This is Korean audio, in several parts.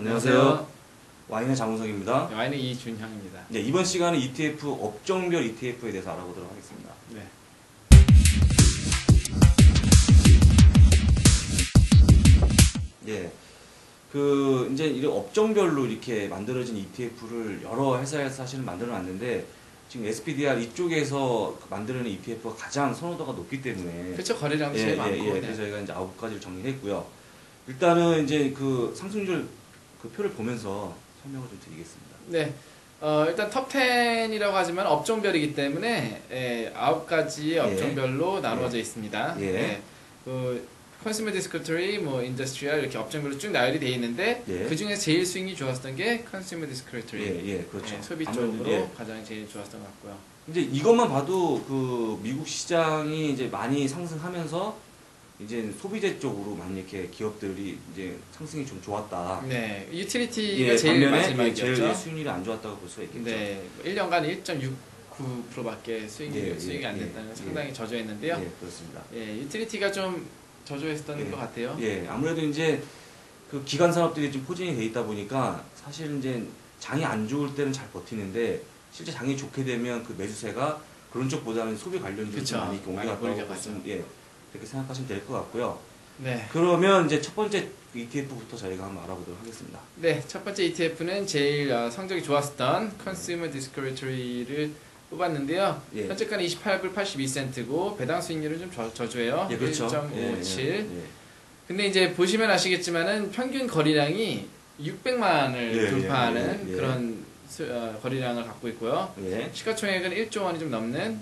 안녕하세요. 와인의 장우석입니다. 네, 와인의 이준형입니다. 네, 이번 시간은 ETF, 업종별 ETF에 대해서 알아보도록 하겠습니다. 네. 예. 이제 이런 업종별로 이렇게 만들어진 ETF를 여러 회사에서 사실은 만들어 놨는데, 지금 SPDR 이쪽에서 만드는 ETF가 가장 선호도가 높기 때문에. 그렇죠. 거래량도 제일 많고. 네. 그래서 저희가 이제 9가지를 정리했고요. 일단은 이제 그 상승률 그 표를 보면서 설명을 좀 드리겠습니다. 네. 일단 톱 10이라고 하지만 업종별이기 때문에 9가지 업종별로 나누어져 있습니다. 예. 네. 컨슈머 디스크리터리, 인더스트리얼 이렇게 업종별로 쭉 나열이 되어 있는데 그 중에 제일 스윙이 좋았던 게 컨슈머 디스크리터리. 그렇죠. 소비 쪽으로 가장 제일 좋았던 것 같고요. 이제 이것만 봐도 그 미국 시장이 이제 많이 상승하면서 이제 소비재 쪽으로 많이 이렇게 기업들이 이제 상승이 좀 좋았다. 네, 유틸리티가 제일 마지막이었죠. 제일 수익률이 안 좋았다고 볼 수가 있겠죠. 네, 1년간 1.69%밖에 수익이 안 됐다는 건 상당히 저조했는데요. 예, 그렇습니다. 예, 유틸리티가 좀 저조했던 것 같아요. 예, 아무래도 이제 그 기관 산업들이 좀 포진이 돼 있다 보니까 사실 이제 장이 안 좋을 때는 잘 버티는데 실제 장이 좋게 되면 그 매수세가 그런 쪽보다는 소비 관련주로 좀 많이 옮겨갔다고 보시면 그렇게 생각하시면 될 것 같고요. 네. 그러면 이제 첫 번째 ETF부터 저희가 한번 알아보도록 하겠습니다. 네, 첫 번째 ETF는 제일 성적이 좋았었던 컨슈머 디스크리터리를 뽑았는데요. 현재가는 28불 82센트고 배당 수익률은 좀 저조해요. 예, 그렇죠. 1.57. 근데 이제 보시면 아시겠지만은 평균 거래량이 600만을 돌파하는 그런 거래량을 갖고 있고요. 시가총액은 1조 원이 좀 넘는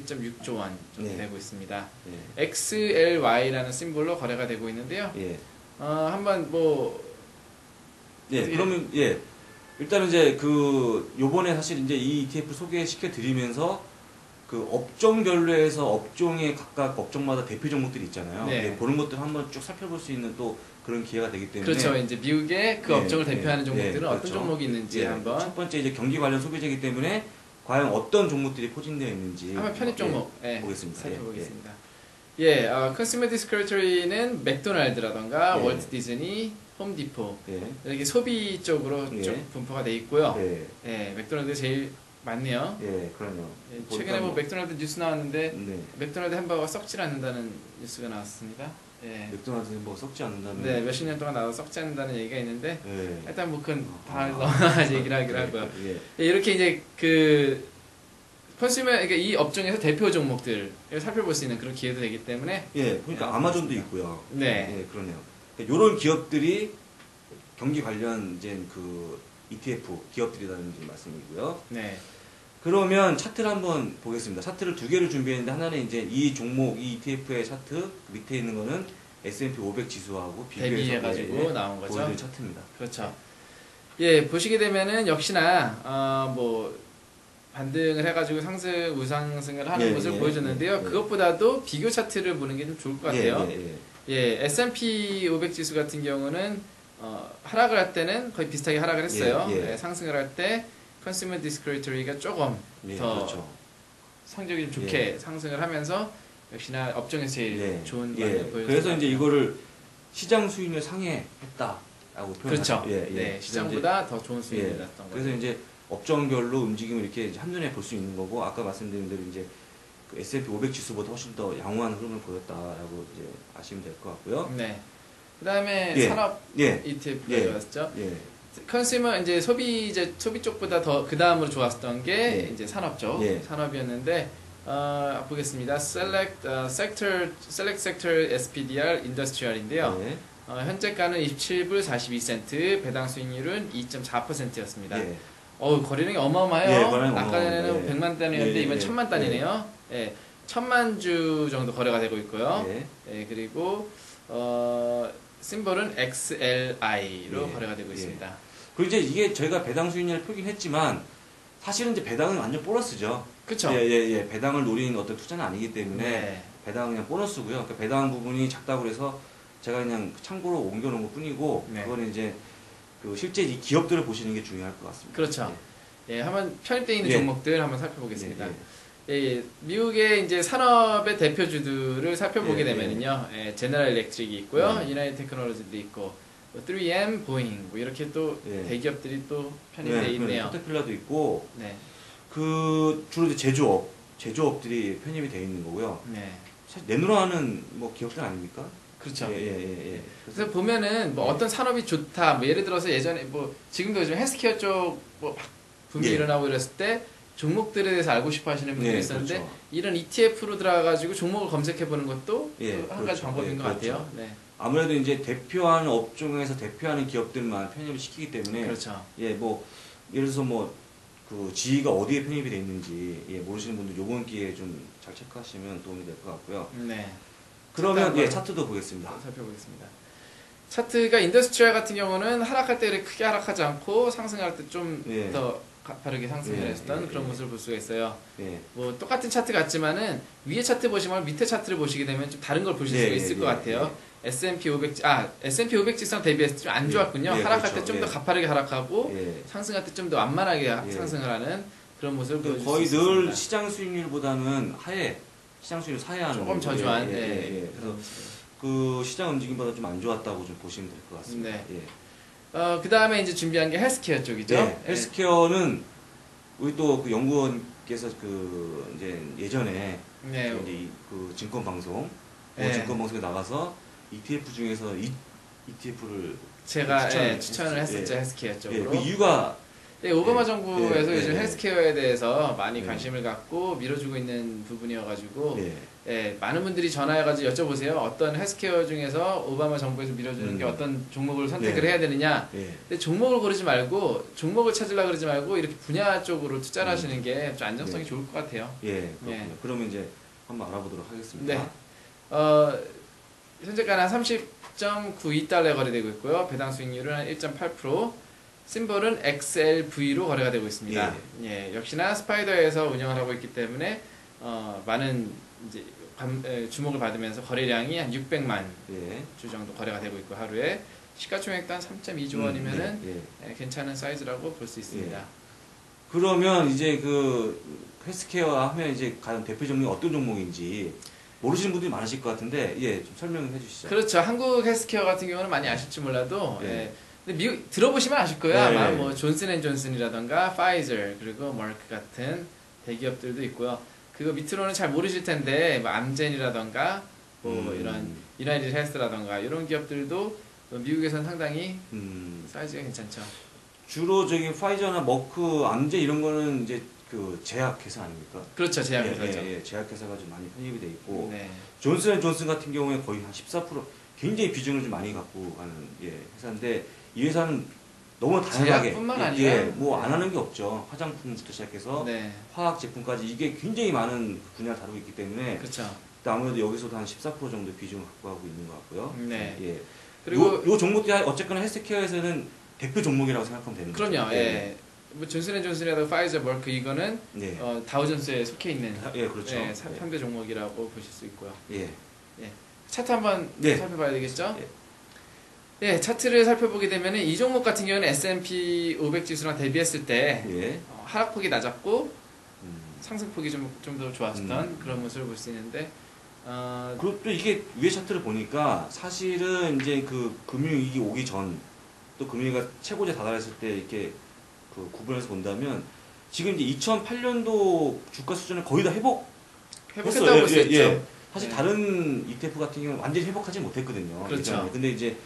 1.6조 원 정도 되고 있습니다. XLY라는 심볼로 거래가 되고 있는데요. 한번 그러면 일단은 이제 요번에 사실 이제 이 ETF 소개시켜 드리면서 그 업종별로 해서 업종의 각각 업종마다 대표 종목들이 있잖아요. 그런 것들 한번 쭉 살펴볼 수 있는 또 그런 기회가 되기 때문에. 그렇죠. 이제 미국의 그 업종을 대표하는 종목들은 그렇죠. 어떤 종목이 있는지 한번. 첫 번째 이제 경기 관련 소비재이기 때문에 과연 어떤 종목들이 포진되어 있는지 한번 편입 종목 보겠습니다. 살펴보겠습니다. 컨슈머 디스크리터리는 맥도날드라던가 월트 디즈니, 홈디포 이렇게 소비 쪽으로 쭉 분포가 돼 있고요. 맥도날드 제일 많네요. 그럼요. 최근에 맥도날드 뉴스 나왔는데 맥도날드 햄버거가 썩지 않는다는 뉴스가 나왔습니다. 맥도날드 햄버거 썩지 않는다는. 네, 몇십 년 동안 나도 썩지 않는다는 얘기가 있는데 일단 그건 다 넘어가서 얘기를 하기로 하고요. 이렇게 이제 컨슈머, 그러니까 이 업종에서 대표 종목들을 살펴볼 수 있는 그런 기회도 되기 때문에. 그러니까 아마존도 있고요. 네. 그러네요. 그러니까 이런 기업들이 경기 관련 이제 그 ETF 기업들이라는 말씀이고요. 네. 그러면 차트를 한번 보겠습니다. 차트를 두 개를 준비했는데 하나는 이제 이 종목, 이 ETF의 차트, 밑에 있는 거는 S&P 500 지수하고 비교해가지고 나온 거죠. 보여드린 차트입니다. 그렇죠. 보시게 되면은 역시나 반등을 해가지고 우상승을 하는 모습을 보여줬는데요. 그것보다도 비교 차트를 보는 게 좀 좋을 것 같아요. S&P 500 지수 같은 경우는 하락을 할 때는 거의 비슷하게 하락을 했어요. 상승을 할 때 컨슈머 디스크리터리가 조금 더 성적이 좀 좋게 상승을 하면서 역시나 업종에서 제일 좋은 반응을 보여줬습니다. 그래서 이제 이거를 시장 수익률 상회했다라고 표현하죠. 그렇죠. 시장보다 더 좋은 수익률을 났던 거죠. 그래서 이제 업종별로 움직임을 이렇게 한눈에 볼 수 있는 거고, 아까 말씀드린 대로 이제 그 S&P 500 지수보다 훨씬 더 양호한 흐름을 보였다라고 이제 아시면 될 것 같고요. 그 다음에 산업 ETF가 좋았죠. 컨슈머 이제 소비 쪽보다 더 그 다음으로 좋았던 게 이제 산업 쪽 산업이었는데 보겠습니다. Select Sector SPDR Industrial인데요. 현재가는 27불 42센트, 배당 수익률은 2.4%였습니다. 거래량이 어마어마해요. 아까 전에는 100만 단위였는데 이번 1000만 단위네요. 1000만 주 정도 거래가 되고 있고요. 그리고 심볼은 XLI로 거래가 되고 있습니다. 그리고 이제 이게 저희가 배당 수익률을 표긴 했지만 사실은 이제 배당은 완전 보너스죠. 그렇죠. 배당을 노린 어떤 투자는 아니기 때문에 배당은 그냥 보너스고요. 그러니까 배당 부분이 작다고 해서 제가 그냥 참고로 옮겨놓은 것 뿐이고 그거는 이제 실제 이 기업들을 보시는 게 중요할 것 같습니다. 그렇죠. 한번 편입되어 있는 종목들 한번 살펴보겠습니다. 미국의 이제 산업의 대표주들을 살펴보게 되면은요, 제너럴 일렉트릭이 있고요, 유나이티드 테크놀로지도 있고, 뭐 3M, 보잉 뭐 이렇게 또 예. 대기업들이 또 편입돼 있네요. 카터필라도 있고 네. 그 주로 이제 제조업들이 편입이 되어 있는 거고요. 네. 사실 내놓으라는 뭐 기업들 아닙니까? 그렇죠. 예. 그래서 보면은 뭐 어떤 산업이 좋다. 뭐 예를 들어서 예전에 뭐 지금도 요즘 헬스케어 쪽뭐 붐이 일어나고 이랬을 때 종목들에 대해서 알고 싶어 하시는 분들이 있었는데 그렇죠. 이런 ETF로 들어가가지고 종목을 검색해 보는 것도 한 그렇죠. 가지 방법인 것 그렇죠. 같아요. 네. 아무래도 이제 대표하는 업종에서 대표하는 기업들만 편입을 시키기 때문에 그렇죠. 뭐 예를 들어서 뭐 그 지위가 어디에 편입이 돼 있는지 모르시는 분들 요번 기회에 좀 잘 체크하시면 도움이 될 것 같고요. 네. 그러면 차트도 보겠습니다. 살펴보겠습니다. 차트가 인더스트리얼 같은 경우는 하락할 때 크게 하락하지 않고 상승할 때 좀 더 가파르게 상승을 했었던 그런 모습을 볼 수가 있어요. 뭐 똑같은 차트 같지만은 위에 차트 보시면 밑에 차트를 보시게 되면 좀 다른 걸 보실 수가 있을 것 같아요. S&P 500 S&P 500 지수랑 대비해서 좀 안 좋았군요. 하락할 그렇죠. 때 좀 더 가파르게 하락하고 상승할 때 좀 더 완만하게 상승을 하는 그런 모습을 보여줄 거의 수 있습니다. 늘 시장 수익률보다는 시장 수익률 하회하는 조금 저조한 그래서 그 시장 움직임보다 좀 안 좋았다고 좀 보시면 될 것 같습니다. 그 다음에 이제 준비한 게 헬스케어 쪽이죠. 헬스케어는 우리 또 그 연구원께서 그 이제 예전에 이제 그 증권 방송 증권 방송에 나가서 ETF 중에서 ETF를 제가 추천을 했었죠. 헬스케어 쪽으로. 그 이유가 오바마 정부에서 요즘 헬스케어에 대해서 많이 관심을 갖고 밀어주고 있는 부분이어가지고 많은 분들이 전화해가지고 여쭤보세요. 어떤 헬스케어 중에서 오바마 정부에서 밀어주는 게 어떤 종목을 선택을 해야 되느냐. 근데 종목을 고르지 말고 종목을 찾으려고 그러지 말고 이렇게 분야 쪽으로 투자를 하시는 게 좀 안정성이 좋을 것 같아요. 그렇군요. 그러면 이제 한번 알아보도록 하겠습니다. 현재가는 한 30.92달러에 거래되고 있고요. 배당 수익률은 한 1.8%. 심볼은 XLV로 거래가 되고 있습니다. 역시나 스파이더에서 운영을 하고 있기 때문에 많은 이제 주목을 받으면서 거래량이 한 600만 주 정도 거래가 되고 있고 하루에 시가총액도 한 3.2조 원이면은 괜찮은 사이즈라고 볼 수 있습니다. 그러면 이제 그 헬스케어 하면 이제 가장 대표 종목이 어떤 종목인지 모르시는 분들이 많으실 것 같은데 좀 설명해 주시죠. 그렇죠. 한국 헬스케어 같은 경우는 많이 아실지 몰라도 근데 미국 들어보시면 아실 거예요. 아마 뭐 존슨앤존슨이라던가 파이저 그리고 머크 같은 대기업들도 있고요. 그거 밑으로는 잘 모르실 텐데 뭐 암젠이라던가 뭐 이런 유나이티드 헬스라던가 이런 기업들도 미국에서는 상당히 사이즈가 괜찮죠. 주로 저기 파이저나 머크, 암젠 이런 거는 이제 그 제약회사 아닙니까? 그렇죠, 제약회사죠. 제약회사가 좀 많이 편입이 돼 있고 존슨앤존슨 같은 경우에 거의 한 14% 굉장히 비중을 좀 많이 갖고 가는 회사인데 이 회사는 너무 다양하게 제약뿐만 아니라 뭐 안 하는 게 없죠. 화장품부터 시작해서 화학 제품까지 이게 굉장히 많은 분야를 다루고 있기 때문에 그렇죠. 아무래도 여기서도 한 14% 정도 비중을 갖고 가고 있는 것 같고요. 그리고 요 종목들이 어쨌거나 헬스케어에서는 대표 종목이라고 생각하면 되는 거죠. 그럼요. 뭐 존슨앤존슨이라도 파이저, 머크 이거는 다우존스에 속해 있는 그렇죠. 3대 종목이라고 보실 수 있고요. 차트 한번 네. 살펴봐야 되겠죠? 차트를 살펴보게 되면 이 종목 같은 경우는 S&P 500 지수랑 대비했을 때 하락폭이 낮았고 상승폭이 좀 더 좋았던 그런 모습을 볼 수 있는데 그리고 또 이게 위에 차트를 보니까 사실은 이제 그 금융위기 오기 전 또 금융위기가 최고치에 다다랐을 때 이렇게 그 구분해서 본다면 지금 이제 2008년도 주가 수준을 거의 다 회복했다고 볼 수 있죠. 사실 다른 ETF 같은 경우는 완전히 회복하지 못했거든요. 그렇죠. 근데 이제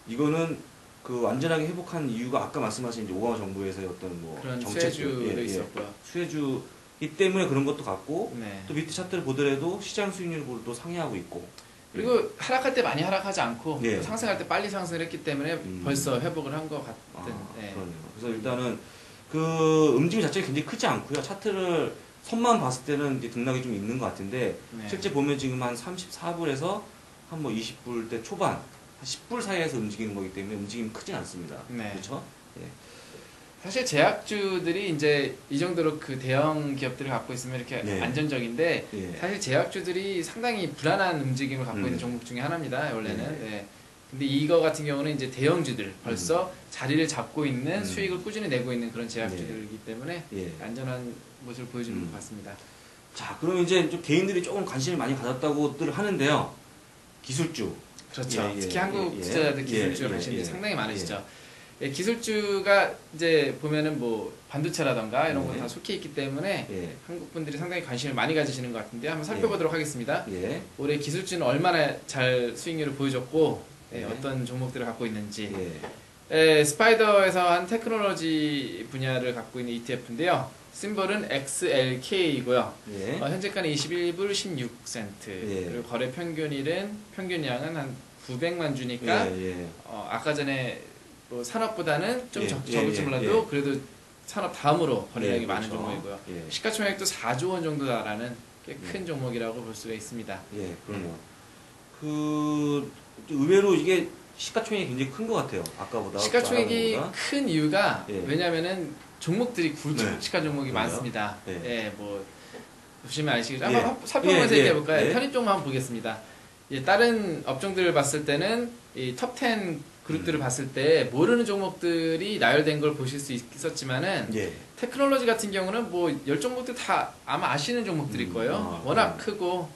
이거는 그 완전하게 회복한 이유가 아까 말씀하신 이제 오바마 정부에서의 어떤 뭐 그런 정책 수혜주도 있었고요. 수혜주이기 때문에 그런 것도 같고 또 밑에 차트를 보더라도 시장 수익률을 또 상회하고 있고 그리고 하락할 때 많이 하락하지 않고 상승할 때 빨리 상승을 했기 때문에 벌써 회복을 한 것 같은. 그러네요. 그래서 일단은 그 움직임 자체가 굉장히 크지 않고요. 차트를 선만 봤을 때는 이제 등락이 좀 있는 것 같은데 실제 보면 지금 한 34불에서 한 뭐 20불대 초반, 한 10불 사이에서 움직이는 거기 때문에 움직임이 크진 않습니다. 그렇죠? 사실 제약주들이 이제 이 정도로 그 대형 기업들을 갖고 있으면 이렇게 안전적인데 사실 제약주들이 상당히 불안한 움직임을 갖고 있는 종목 중에 하나입니다. 원래는. 근데 이거 같은 경우는 이제 대형주들 벌써 자리를 잡고 있는 수익을 꾸준히 내고 있는 그런 제약주들이기 때문에 안전한 모습을 보여주는 것 같습니다. 자, 그럼 이제 좀 개인들이 조금 관심을 많이 가졌다고들 하는데요. 기술주. 그렇죠. 특히 한국 투자자들 기술주를 가시는 분 상당히 많으시죠. 기술주가 이제 보면은 뭐 반도체라던가 이런 거 다 속해 있기 때문에 한국 분들이 상당히 관심을 많이 가지시는 것 같은데 한번 살펴보도록 하겠습니다. 올해 기술주는 얼마나 잘 수익률을 보여줬고 어떤 종목들을 갖고 있는지. 스파이더에서 한 테크놀로지 분야를 갖고 있는 ETF인데요. 심볼은 XLK이고요. 현재가는 21불 16센트. 그리고 거래 평균량은 한 900만 주니까 아까 전에 뭐 산업보다는 좀 적을지 몰라도 그래도 산업 다음으로 거래량이 많은 종목이고요. 시가총액도 4조 원 정도다라는 꽤 큰 종목이라고 볼 수가 있습니다. 그럼요. 의외로 이게 시가총액이 굉장히 큰 것 같아요. 아까보다. 시가총액이 큰 이유가 왜냐면은 종목들이 굵직굵직한 시가 종목이 많습니다. 뭐 보시면 아시겠죠. 한번 살펴보면서 얘기해 볼까요? 편입종만 한번 보겠습니다. 다른 업종들을 봤을 때는 이 톱10 그룹들을 봤을 때 모르는 종목들이 나열된 걸 보실 수 있었지만은 테크놀로지 같은 경우는 뭐 10종목들 다 아마 아시는 종목들일 거예요. 워낙 크고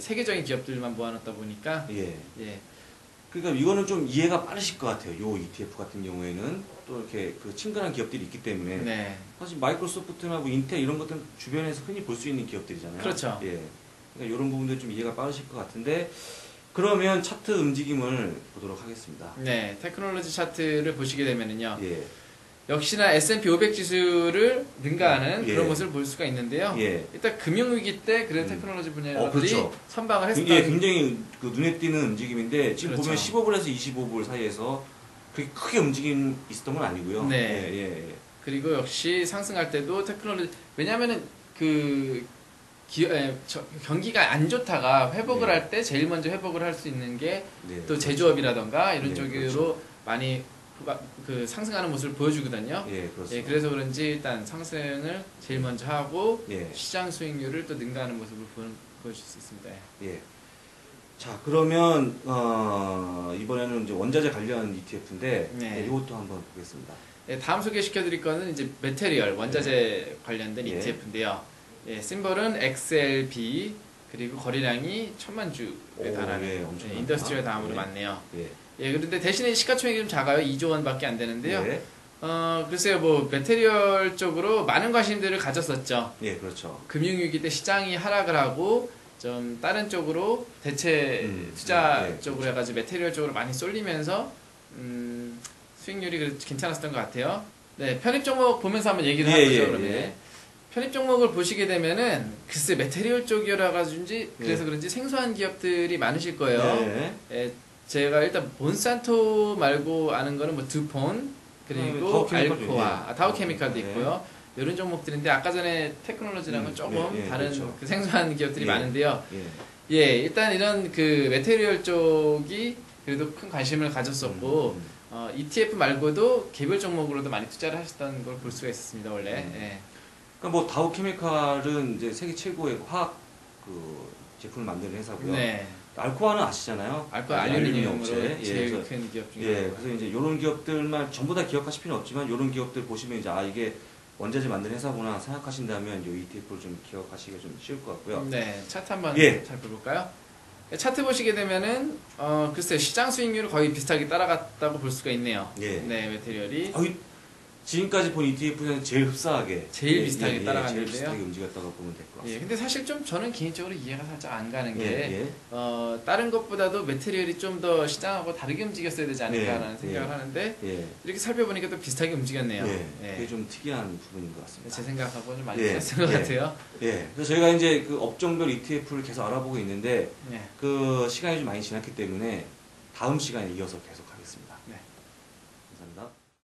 세계적인 기업들만 모아놨다 보니까 그러니까 이거는 좀 이해가 빠르실 것 같아요. 요 ETF 같은 경우에는 또 이렇게 그 친근한 기업들이 있기 때문에 사실 마이크로소프트나 뭐 인텔 이런 것들은 주변에서 흔히 볼 수 있는 기업들이잖아요. 그렇죠. 그러니까 이런 부분들 좀 이해가 빠르실 것 같은데 그러면 차트 움직임을 보도록 하겠습니다. 테크놀로지 차트를 보시게 되면은요. 역시나 S&P 500 지수를 능가하는 그런 모습을 볼 수가 있는데요. 일단 금융위기 때 그래도 테크놀로지 분야들이 선방을 했었다. 굉장히 그 눈에 띄는 움직임인데 지금 보면 15불에서 25불 사이에서 그렇게 크게 움직임 있었던 건 아니고요. 그리고 역시 상승할 때도 테크놀로지 왜냐면은 그 경기가 안 좋다가 회복을 할 때 제일 먼저 회복을 할 수 있는 게 또 제조업이라던가 이런 쪽으로 많이 그 상승하는 모습을 보여주거든요. 그래서 그런지 일단 상승을 제일 먼저 하고 시장 수익률을 또 능가하는 모습을 보여줄 수 있습니다. 자 그러면 이번에는 이제 원자재 관련 ETF인데 이것도 한번 보겠습니다. 다음 소개시켜드릴 거는 이제 메테리얼 원자재 관련된 ETF인데요. 심볼은 XLB 그리고 거래량이 1000만 주에 달하는 인더스트리얼 다음으로 많네요. 그런데 대신에 시가총액이 좀 작아요. 2조 원밖에 안 되는데요. 글쎄요, 뭐 메테리얼 쪽으로 많은 관심들을 가졌었죠. 그렇죠. 금융위기 때 시장이 하락을 하고 좀 다른 쪽으로 대체 투자 쪽으로 해가지고 메테리얼 쪽으로 많이 쏠리면서 수익률이 괜찮았던 것 같아요. 편입 종목 보면서 한번 얘기를 해보죠. 그러면 편입 종목을 보시게 되면은 글쎄 메테리얼 쪽이라 가지고인지 그래서 그런지 생소한 기업들이 많으실 거예요. 제가 일단 몬산토 말고 아는 거는 뭐 두폰 그리고 알코아, 다우케미칼도 있고요. 이런 종목들인데 아까 전에 테크놀로지랑은 조금 다른 그 생소한 기업들이 많은데요. 일단 이런 그 메테리얼 쪽이 그래도 큰 관심을 가졌었고 ETF 말고도 개별 종목으로도 많이 투자를 하셨던 걸 볼 수가 있었습니다. 원래. 그러니까 뭐 다우케미칼은 이제 세계 최고의 화학 그 제품을 만드는 회사고요. 알코아는 아시잖아요. 알코아 알루미늄 업체 제일 큰 기업 중에 그래서 이제 이런 기업들만 전부 다 기억하실 필요는 없지만 이런 기업들 보시면 이제 이게 원자재 만드는 회사구나 생각하신다면 이 ETF를 좀 기억하시기가 좀 쉬울 것 같고요. 차트 한번 살펴볼까요? 차트 보시게 되면은 글쎄요 시장 수익률을 거의 비슷하게 따라갔다고 볼 수가 있네요. 메테리얼이 지금까지 본 ETF는 제일 흡사하게 제일 비슷하게 따라갔는데요. 제일 비슷하게 움직였다고 보면 될 것 같습니다. 근데 사실 좀 저는 개인적으로 이해가 살짝 안 가는 게 다른 것보다도 메테리얼이 좀 더 시장하고 다르게 움직였어야 되지 않을까라는 생각을 하는데 이렇게 살펴보니까 또 비슷하게 움직였네요. 그게 좀 특이한 부분인 것 같습니다. 제 생각하고 좀 많이 비슷한 것 같아요. 그래서 저희가 이제 그 업종별 ETF를 계속 알아보고 있는데 그 시간이 좀 많이 지났기 때문에 다음 시간에 이어서 계속 하겠습니다. 감사합니다.